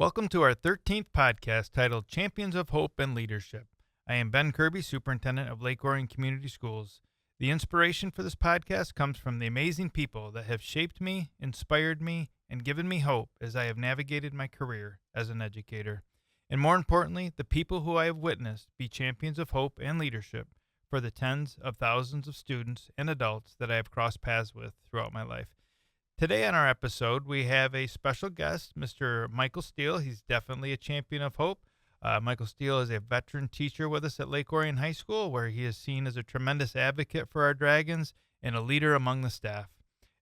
Welcome to our 13th podcast titled Champions of Hope and Leadership. I am Ben Kirby, Superintendent of Lake Orion Community Schools. The inspiration for this podcast comes from the amazing people that have shaped me, inspired me, and given me hope as I have navigated my career as an educator. And more importantly, the people who I have witnessed be champions of hope and leadership for the tens of thousands of students and adults that I have crossed paths with throughout my life. Today on our episode, we have a special guest, Mr. Michael Steele. He's definitely a champion of hope. Michael Steele is a veteran teacher with us at Lake Orion High School, where he is seen as a tremendous advocate for our Dragons and a leader among the staff.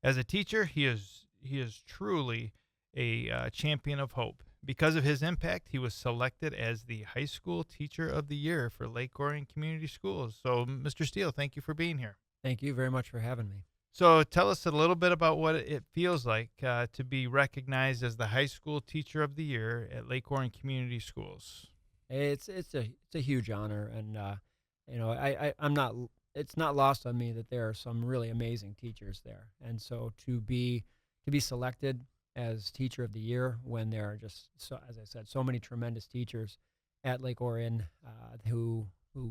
As a teacher, he is truly a champion of hope. Because of his impact, he was selected as the High School Teacher of the Year for Lake Orion Community Schools. So, Mr. Steele, thank you for being here. Thank you very much for having me. So tell us a little bit about what it feels like to be recognized as the High School Teacher of the Year at Lake Orion Community Schools. It's a huge honor, and I'm not. It's not lost on me that there are some really amazing teachers there, and so to be selected as Teacher of the Year when there are just, so, as I said, so many tremendous teachers at Lake Orion who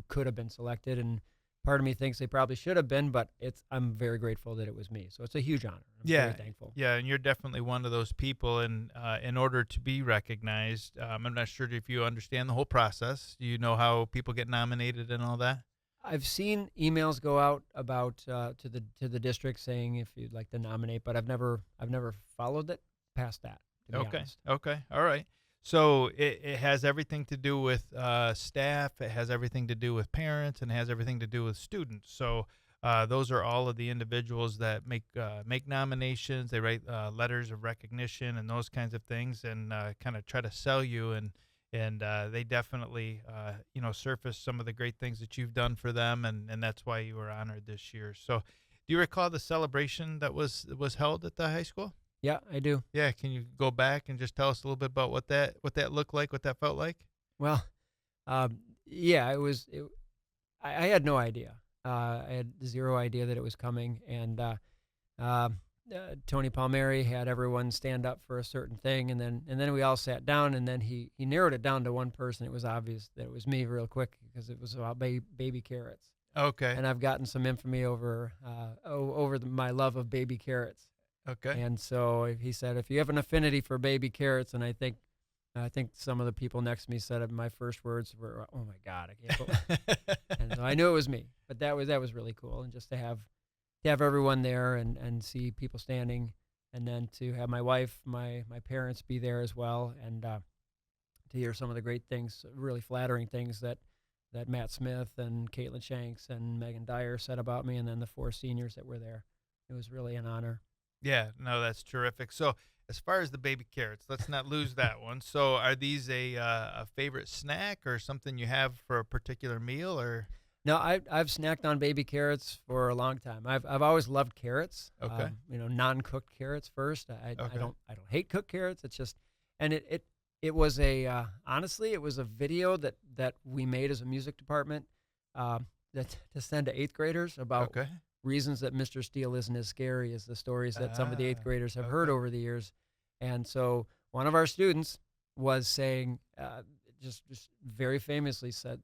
could have been selected, and part of me thinks they probably should have been, but I'm very grateful that it was me. So it's a huge honor. I'm very thankful. Yeah, and you're definitely one of those people. And in order to be recognized, I'm not sure if you understand the whole process. Do you know how people get nominated and all that? I've seen emails go out about to the district saying if you'd like to nominate, but I've never followed it past that. To be honest. Okay, all right. So it has everything to do with staff, it has everything to do with parents, and it has everything to do with students. So those are all of the individuals that make nominations. They write letters of recognition and those kinds of things, and kind of try to sell you. And they definitely surface some of the great things that you've done for them, and that's why you were honored this year. So do you recall the celebration that was held at the high school? Yeah, I do. Yeah, can you go back and just tell us a little bit about what that looked like, what that felt like? Well, yeah, it was. I had no idea. I had zero idea that it was coming, and Tony Palmieri had everyone stand up for a certain thing, and then we all sat down, and then he narrowed it down to one person. It was obvious that it was me real quick because it was about baby carrots. Okay. And I've gotten some infamy over my love of baby carrots. Okay. And so he said, if you have an affinity for baby carrots, and I think some of the people next to me said my first words were, "Oh my God, I can't believe." And so I knew it was me. But that was really cool, and just to have everyone there and see people standing, and then to have my wife, my parents be there as well, and to hear some of the great things, really flattering things that Matt Smith and Caitlin Shanks and Megan Dyer said about me, and then the 4 seniors that were there. It was really an honor. Yeah, no, that's terrific. So as far as the baby carrots, let's not lose that one. So are these a favorite snack or something you have for a particular meal, or? No, I've snacked on baby carrots for a long time. I've always loved carrots. Okay. Non-cooked carrots first. I Okay. don't hate cooked carrots. It's just, and it was honestly, it was a video that we made as a music department that to send to 8th graders about Okay. reasons that Mr. Steele isn't as scary as the stories that some of the 8th graders have heard Okay. over the years. And so one of our students was saying, just very famously said,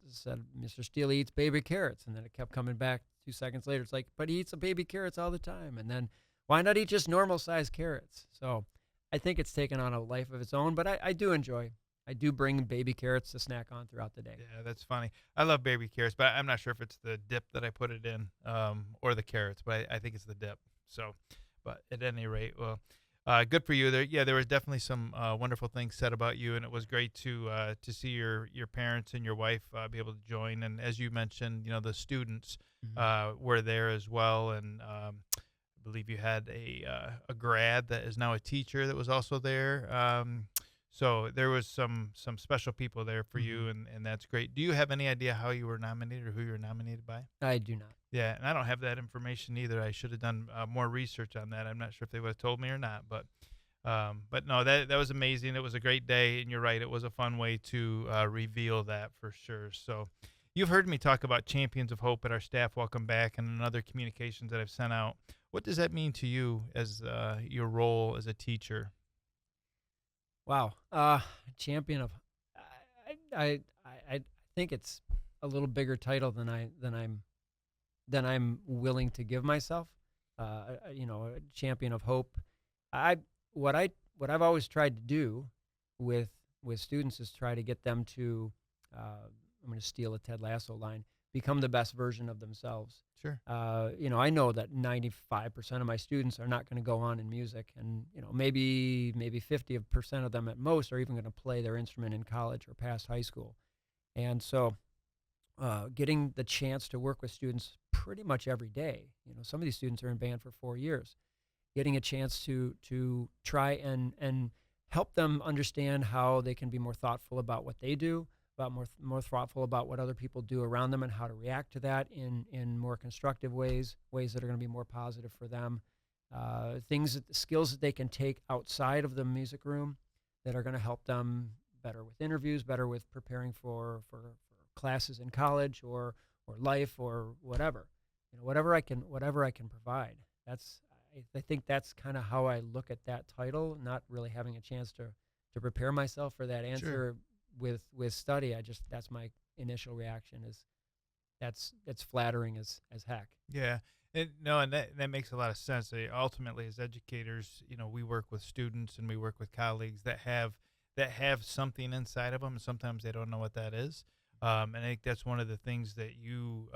Mr. Steele eats baby carrots. And then it kept coming back 2 seconds later. It's like, but he eats the baby carrots all the time. And then why not eat just normal sized carrots? So I think it's taken on a life of its own, but I do bring baby carrots to snack on throughout the day. Yeah, that's funny. I love baby carrots, but I'm not sure if it's the dip that I put it in, or the carrots, but I think it's the dip. So, but at any rate, well, good for you. There was definitely some wonderful things said about you, and it was great to see your parents and your wife be able to join. And as you mentioned, the students were there as well, and I believe you had a grad that is now a teacher that was also there. So there was some special people there for you, and that's great. Do you have any idea how you were nominated or who you were nominated by? I do not. Yeah, and I don't have that information either. I should have done more research on that. I'm not sure if they would have told me or not, but no, that was amazing. It was a great day, and you're right. It was a fun way to reveal that for sure. So you've heard me talk about Champions of Hope at our staff welcome back and in other communications that I've sent out. What does that mean to you as your role as a teacher? Wow. Champion of, I think it's a little bigger title than I'm willing to give myself. A champion of hope. I what I what I've always tried to do with students is try to get them to. I'm going to steal a Ted Lasso line. Become the best version of themselves. Sure. I know that 95% of my students are not going to go on in music, and maybe 50% of them at most are even going to play their instrument in college or past high school. And so, getting the chance to work with students pretty much every day. Some of these students are in band for 4 years. Getting a chance to try and help them understand how they can be more thoughtful about what they do, about more thoughtful about what other people do around them, and how to react to that in more constructive ways that are going to be more positive for them. Skills that they can take outside of the music room that are going to help them better with interviews, better with preparing for classes in college or life or whatever. Whatever I can provide. I think that's kind of how I look at that title, not really having a chance to prepare myself for that answer. Sure. With study. That's my initial reaction is that's flattering as heck. Yeah. And that makes a lot of sense. Ultimately, as educators, we work with students and we work with colleagues that have something inside of them, and sometimes they don't know what that is. And I think that's one of the things that you,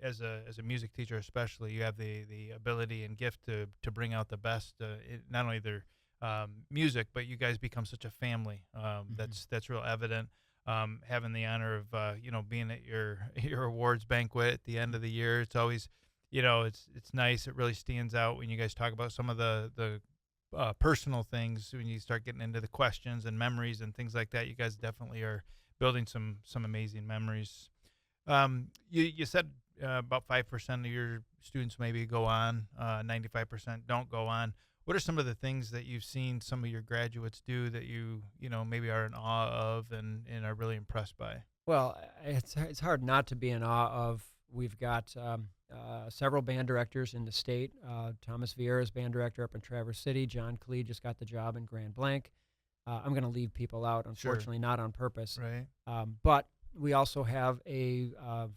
as a music teacher especially, you have the ability and gift to bring out the best, not only their music, but you guys become such a family. That's real evident. Having the honor of being at your awards banquet at the end of the year, it's always, it's nice. It really stands out when you guys talk about some of the personal things. When you start getting into the questions and memories and things like that, you guys definitely are building some amazing memories. You said about 5% of your students maybe go on, 95% don't go on. What are some of the things that you've seen some of your graduates do that you maybe are in awe of and are really impressed by? Well, it's hard not to be in awe of. We've got several band directors in the state. Thomas Vieira is band director up in Traverse City. John Klee just got the job in Grand Blanc. I'm going to leave people out, unfortunately, not on purpose. Right. But we also have a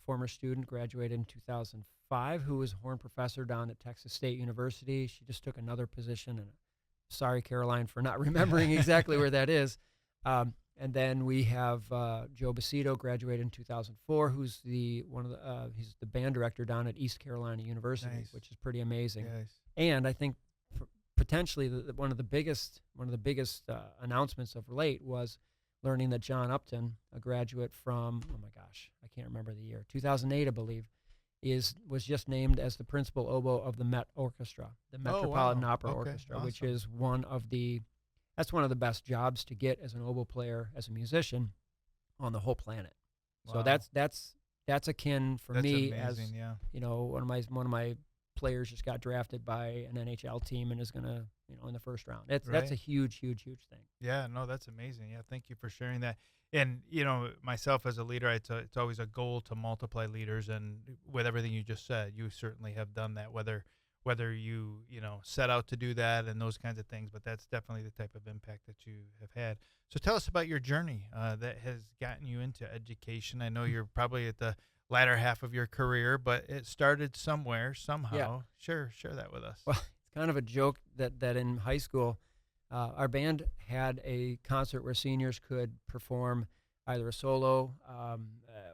former student graduated in 2005 who was a horn professor down at Texas State University. She just took another position, and sorry, Caroline, for not remembering exactly where that is. And then we have Joe Bassito, graduated in 2004, who's he's the band director down at East Carolina University, Nice. which is pretty amazing. Yes. And I think potentially one of the biggest announcements of late was learning that John Upton, a graduate from, oh my gosh, I can't remember the year, 2008, I believe, was just named as the principal oboe of the Met Orchestra, the Metropolitan Opera Orchestra, which is one of the best jobs to get as an oboe player, as a musician, on the whole planet. Wow. So that's akin for me amazing, as one of my players just got drafted by an NHL team and is gonna in the first round. That's a huge thing. Yeah, no, that's amazing. Yeah, thank you for sharing that. And myself as a leader, it's always a goal to multiply leaders, and with everything you just said, you certainly have done that. Whether you set out to do that and those kinds of things, but that's definitely the type of impact that you have had. So tell us about your journey that has gotten you into education. I know you're probably at the latter half of your career, but it started somewhere, somehow. Yeah. Share that with us. Well, it's kind of a joke that in high school, our band had a concert where seniors could perform either a solo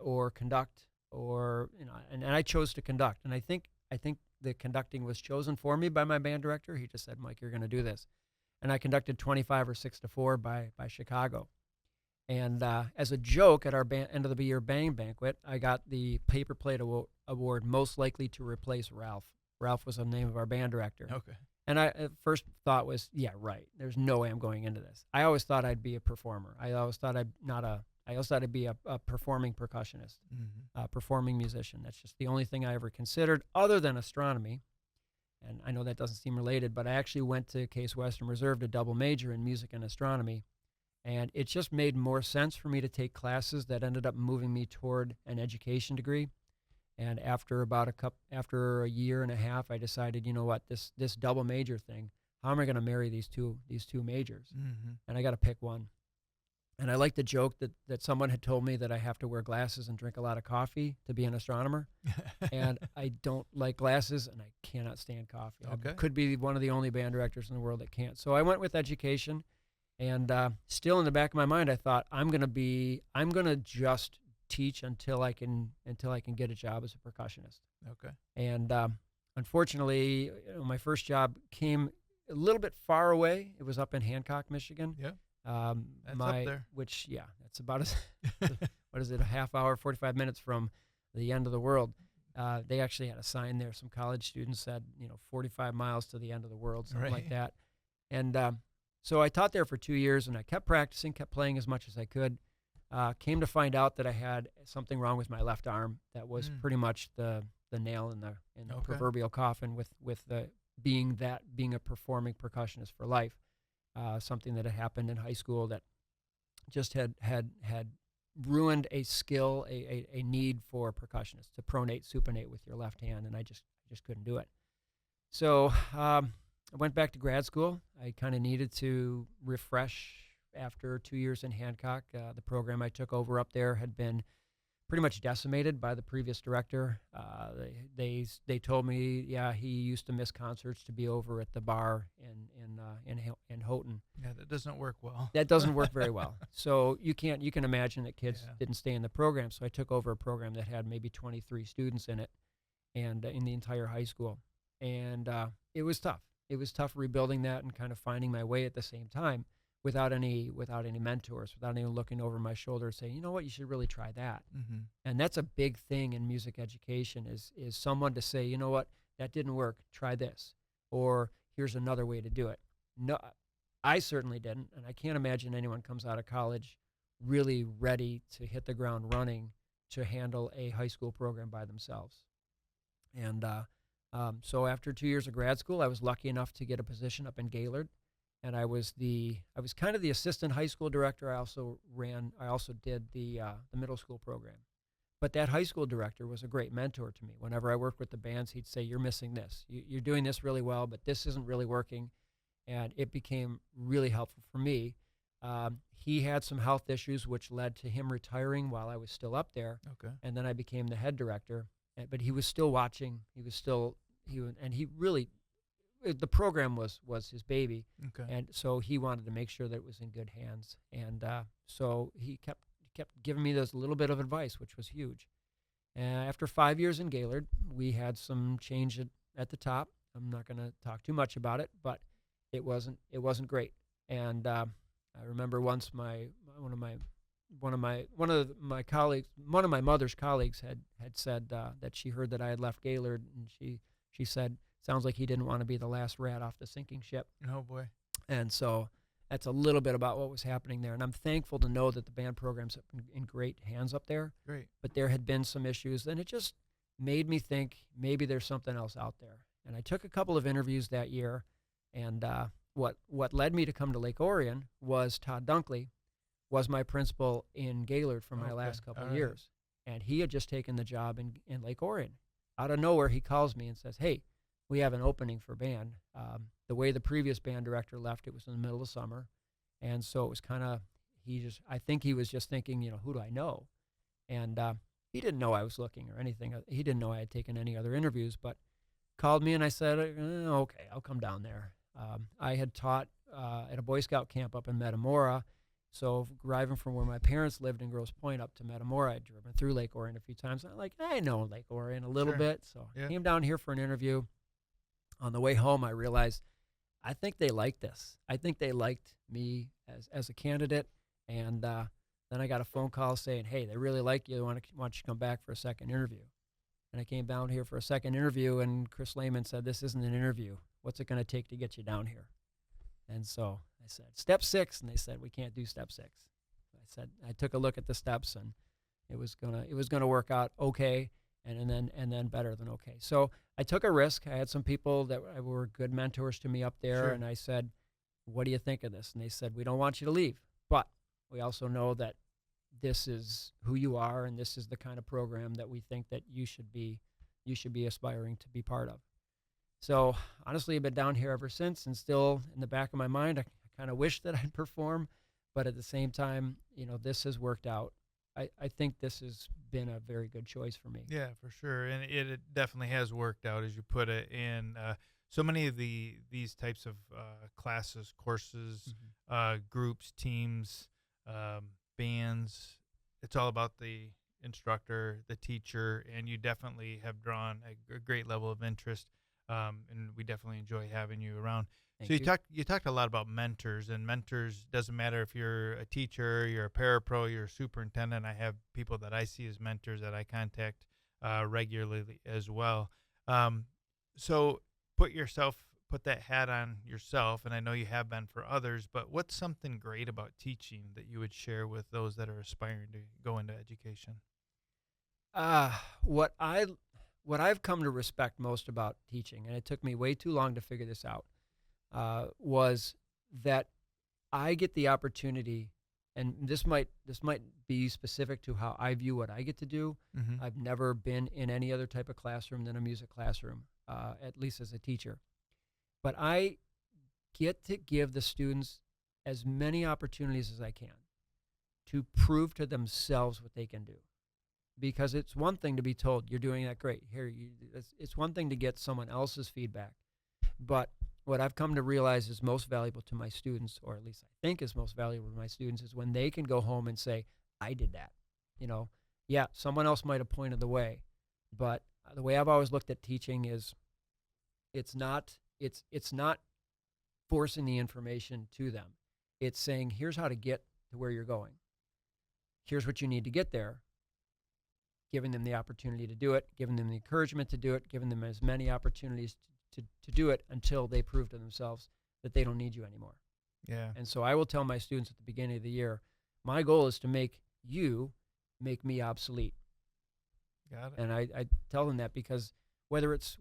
or conduct, or and I chose to conduct. And I think the conducting was chosen for me by my band director. He just said, "Mike, you're going to do this," and I conducted 25 or 6-4 by Chicago. And as a joke, at our end of the year band banquet, I got the paper plate award, most likely to replace Ralph. Ralph was the name of our band director. Okay. And I first thought was, yeah, right. There's no way I'm going into this. I always thought I'd be a performer. I always thought I'd be a performing percussionist, performing musician. That's just the only thing I ever considered, other than astronomy. And I know that doesn't seem related, but I actually went to Case Western Reserve to double major in music and astronomy. And it just made more sense for me to take classes that ended up moving me toward an education degree. And after a year and a half, I decided, you know what, this double major thing, how am I going to marry these two majors? Mm-hmm. And I got to pick one. And I like the joke that someone had told me that I have to wear glasses and drink a lot of coffee to be an astronomer. And I don't like glasses, and I cannot stand coffee. Okay. I could be one of the only band directors in the world that can't. So I went with education, and still in the back of my mind, I thought I'm gonna just teach until I can get a job as a percussionist. Okay. And unfortunately, my first job came a little bit far away. It was up in Hancock, Michigan. Yeah. That's up there. Which, yeah, that's about as, what is it, a half hour, 45 minutes from the end of the world. They actually had a sign there. Some college students said, 45 miles to the end of the world, something like that. And so I taught there for 2 years, and I kept practicing, kept playing as much as I could. Came to find out that I had something wrong with my left arm. That was pretty much the nail in the proverbial coffin with the being a performing percussionist for life. Something that had happened in high school that just had ruined a skill, a need for percussionists to pronate, supinate with your left hand, and I just couldn't do it. So I went back to grad school. I kind of needed to refresh after 2 years in Hancock. The program I took over up there had been pretty much decimated by the previous director. They told me, he used to miss concerts to be over at the bar in Houghton. Yeah, that doesn't work well. That doesn't work very well. So you can imagine that kids didn't stay in the program. So I took over a program that had maybe 23 students in it, and in the entire high school. And it was tough. It was tough rebuilding that and kind of finding my way at the same time, without any mentors, without anyone looking over my shoulder and saying, you know what, you should really try that. Mm-hmm. And that's a big thing in music education is someone to say, you know what, that didn't work, try this. Or here's another way to do it. No, I certainly didn't, and I can't imagine anyone comes out of college really ready to hit the ground running to handle a high school program by themselves. And so after 2 years of grad school, I was lucky enough to get a position up in Gaylord. And I was kind of the assistant high school director. I also did the middle school program. But that high school director was a great mentor to me. Whenever I worked with the bands, he'd say, you're missing this. You're doing this really well, but this isn't really working. And it became really helpful for me. He had some health issues, which led to him retiring while I was still up there. Okay. And then I became the head director. But he was still watching. The program was his baby. Okay. And so he wanted to make sure that it was in good hands. And so he kept giving me this little bit of advice, which was huge. After 5 years in Gaylord, we had some change at the top. I'm not going to talk too much about it, but it wasn't great. And I remember once one of my colleagues, one of my mother's colleagues had said that she heard that I had left Gaylord, and she said, sounds like he didn't want to be the last rat off the sinking ship. Oh, boy. And so that's a little bit about what was happening there. And I'm thankful to know that the band program's in great hands up there. Great. But there had been some issues, and it just made me think maybe there's something else out there. And I took a couple of interviews that year, and what led me to come to Lake Orion was Todd Dunkley was my principal in Gaylord for my last couple of years. And he had just taken the job in Lake Orion. Out of nowhere, he calls me and says, hey, we have an opening for band. The way the previous band director left, it was in the middle of summer. And so it was kind of, I think he was just thinking, who do I know? And he didn't know I was looking or anything. He didn't know I had taken any other interviews, but called me and I said, okay, I'll come down there. I had taught at a Boy Scout camp up in Metamora. So driving from where my parents lived in Grosse Pointe up to Metamora, I'd driven through Lake Orion a few times. I know Lake Orion a little bit. So I came down here for an interview. On the way home, I realized I think they liked this. I think they liked me as a candidate. And then I got a phone call saying, hey, they really like you. They want you to come back for a second interview. And I came down here for a second interview, and Chris Lehman said, this isn't an interview. What's it going to take to get you down here? And so I said, step 6. And they said, we can't do step 6. I took a look at the steps, and it was gonna work out okay. And then better than okay. So I took a risk. I had some people that were good mentors to me up there, and I said, what do you think of this? And they said, we don't want you to leave, but we also know that this is who you are, and this is the kind of program that we think that you should be aspiring to be part of. So honestly, I've been down here ever since, and still in the back of my mind, I kind of wish that I'd perform, but at the same time, this has worked out. I think this has been a very good choice for me. Yeah, for sure, and it definitely has worked out, as you put it. And so many of these types of classes, courses, Mhm. groups, teams, bands. It's all about the instructor, the teacher, and you definitely have drawn a great level of interest. And we definitely enjoy having you around. So Thank you. you talked a lot about mentors, and mentors doesn't matter if you're a teacher, you're a parapro, you're a superintendent. I have people that I see as mentors that I contact regularly as well. Um, so put that hat on yourself, and I know you have been for others. But what's something great about teaching that you would share with those that are aspiring to go into education? Uh, what I what I've come to respect most about teaching, and it took me way too long to figure this out, was that I get the opportunity, and this might be specific to how I view what I get to do. Mm-hmm. I've never been in any other type of classroom than a music classroom, at least as a teacher. But I get to give the students as many opportunities as I can to prove to themselves what they can do. Because it's one thing to be told you're doing that great. It's one thing to get someone else's feedback, but what I've come to realize is most valuable to my students, or at least I think is most valuable to my students, is when they can go home and say, I did that. You know, yeah, someone else might have pointed the way, but the way I've always looked at teaching is it's not forcing the information to them. It's saying, here's how to get to where you're going. Here's what you need to get there, giving them the opportunity to do it, giving them the encouragement to do it, giving them as many opportunities to do it until they prove to themselves that they don't need you anymore. Yeah, And so I will tell my students at the beginning of the year, my goal is to make me obsolete. got it. And I tell them that because whether it's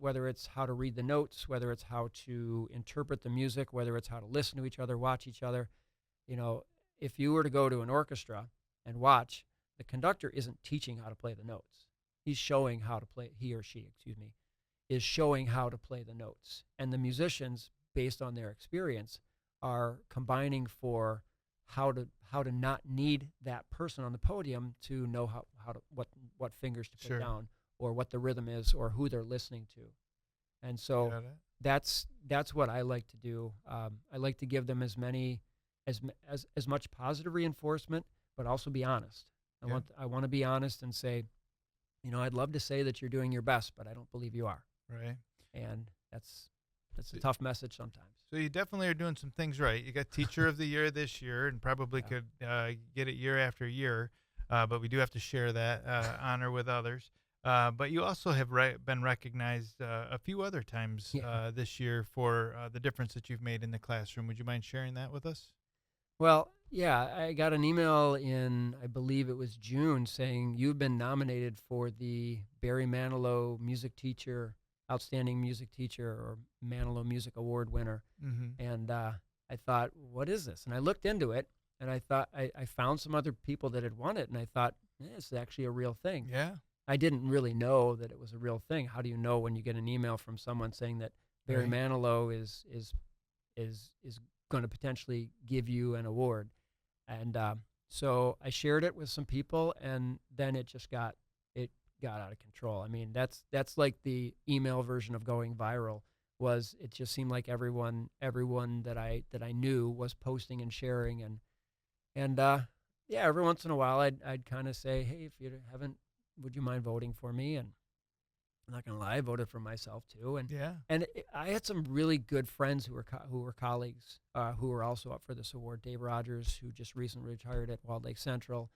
how to read the notes, whether it's how to interpret the music, whether it's how to listen to each other, watch each other, you know, if you were to go to an orchestra and watch, the conductor isn't teaching how to play the notes. He's showing how to play, he or she, excuse me, is showing how to play the notes. And the musicians, based on their experience, are combining for how to not need that person on the podium to know how to what fingers to put Sure, down, or what the rhythm is, or who they're listening to. And so got it. that's what I like to do. I like to give them as much positive reinforcement, but also be honest. Yeah, I want to be honest and say, I'd love to say that you're doing your best, but I don't believe you are. right. And that's a So, tough message sometimes. so you definitely are doing some things right. You got Teacher of the Year this year, and probably Yeah. could get it year after year. But we do have to share that honor with others. But you also have been recognized a few other times Yeah. this year for the difference that you've made in the classroom. Would you mind sharing that with us? Well, yeah, I got an email in, I believe it was June, saying you've been nominated for the Barry Manilow Outstanding Music Teacher, or Manilow Music Award winner. Mm-hmm. And I thought, what is this? And I looked into it, and I thought I found some other people that had won it, and I thought, it's actually a real thing. Yeah, I didn't really know that it was a real thing. How do you know when you get an email from someone saying that Barry right. Manilow is going to potentially give you an award? And so I shared it with some people, and then it got out of control. I mean, that's like the email version of going viral. It just seemed like everyone that I knew was posting and sharing, and yeah, every once in a while I'd kind of say, hey, if you haven't, would you mind voting for me? And I'm not gonna lie, I voted for myself too. And Yeah. I had some really good friends who were colleagues, who were also up for this award. Dave Rogers, who just recently retired at Walled Lake Central,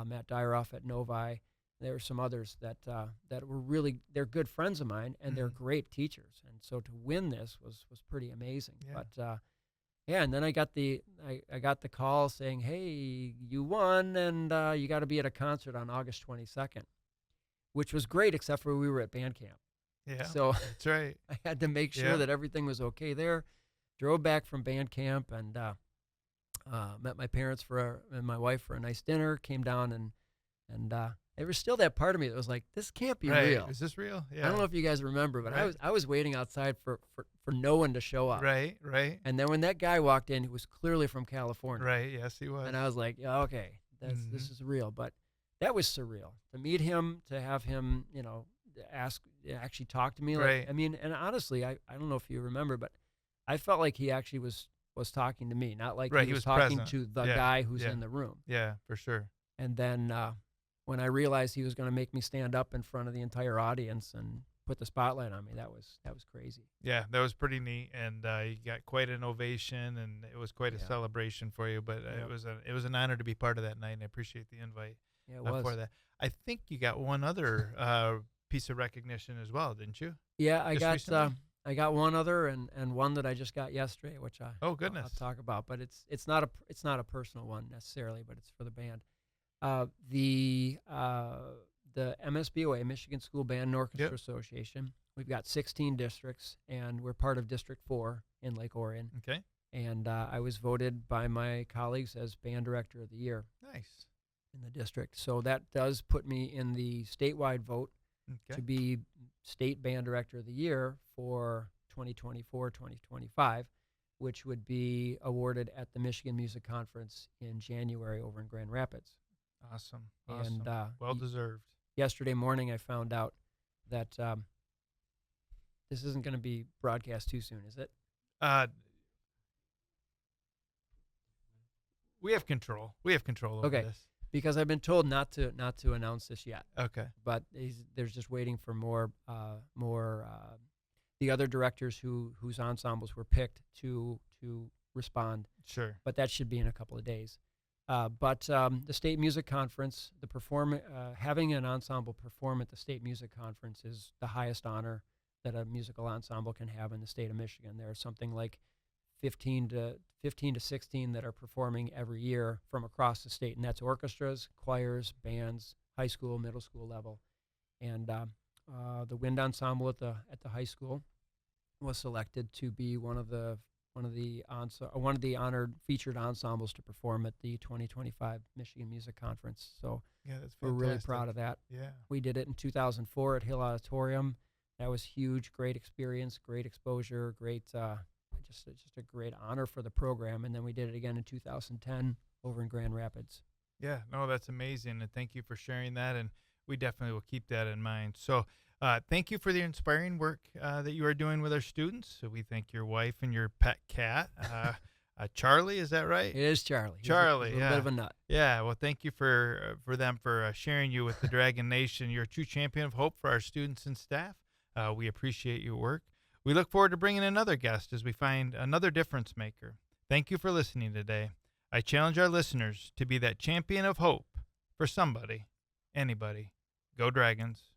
Matt Dyroff at Novi. There were some others that were they're good friends of mine, and they're Mhm. great teachers. And so to win this was pretty amazing. Yeah. But yeah, and then I got the call saying, hey, you won, and you got to be at a concert on August 22nd, which was great, except for we were at band camp. Yeah. So That's right. I had to make sure Yeah. that everything was okay there. Drove back from band camp, and met my parents and my wife for a nice dinner. Came down and there was still that part of me that was like, this can't be Right. real. Is this real? I Yeah. don't know if you guys remember, but Right. I was waiting outside for no one to show up. Right. Right. And then when that guy walked in, who was clearly from California, Right. Yes, he was. and I was like, yeah, okay, this is real. But that was surreal to meet him, to have him, actually talk to me. Like, Right. I mean, and honestly, I don't know if you remember, but I felt like he actually was talking to me, not like Right, he was he was talking present. to the Yeah, guy who's yeah. in the room. Yeah, for sure. And then when I realized he was going to make me stand up in front of the entire audience and put the spotlight on me, that was crazy. Yeah, that was pretty neat, and you got quite an ovation, and it was quite a Yeah. celebration for you. But Yep. it was an honor to be part of that night, and I appreciate the invite Yeah, it was. for that. I think you got one other piece of recognition as well, didn't you? Yeah, Just recently? I got one other and one that I just got yesterday, which Oh, goodness. I'll talk about. But it's not a personal one necessarily, but it's for the band. The MSBOA, Michigan School Band and Orchestra Yep. Association. We've got 16 districts, and we're part of District 4 in Lake Orion. Okay, And I was voted by my colleagues as Band Director of the Year nice. in the district. So that does put me in the statewide vote Okay, to be State Band Director of the Year for 2024-2025, which would be awarded at the Michigan Music Conference in January over in Grand Rapids. awesome. And Well deserved. yesterday morning I found out that this isn't going to be broadcast too soon, is it? We have control. We have control over Okay. this. Because I've been told not to announce this yet. Okay. But there's just waiting for more the other directors whose ensembles were picked to respond. Sure. But that should be in a couple of days. But the State Music Conference, having an ensemble perform at the State Music Conference is the highest honor that a musical ensemble can have in the state of Michigan. There are something like 15 to 16 that are performing every year from across the state, and that's orchestras, choirs, bands, high school, middle school level. And the wind ensemble at the high school was selected to be one of the honored featured ensembles to perform at the 2025 Michigan Music Conference. So Yeah, that's fantastic. we're really proud of that. Yeah. We did it in 2004 at Hill Auditorium. That was huge, great experience, great exposure, great just a great honor for the program. And then we did it again in 2010 over in Grand Rapids. Yeah, no, that's amazing, and thank you for sharing that, and we definitely will keep that in mind. So thank you for the inspiring work that you are doing with our students. So we thank your wife and your pet cat, Charlie, is that right? It is Charlie. Charlie, He's a little bit of a nut. Yeah, well, thank you for them for sharing you with the Dragon Nation. You're a true champion of hope for our students and staff. We appreciate your work. We look forward to bringing another guest as we find another difference maker. Thank you for listening today. I challenge our listeners to be that champion of hope for somebody, anybody. Go Dragons.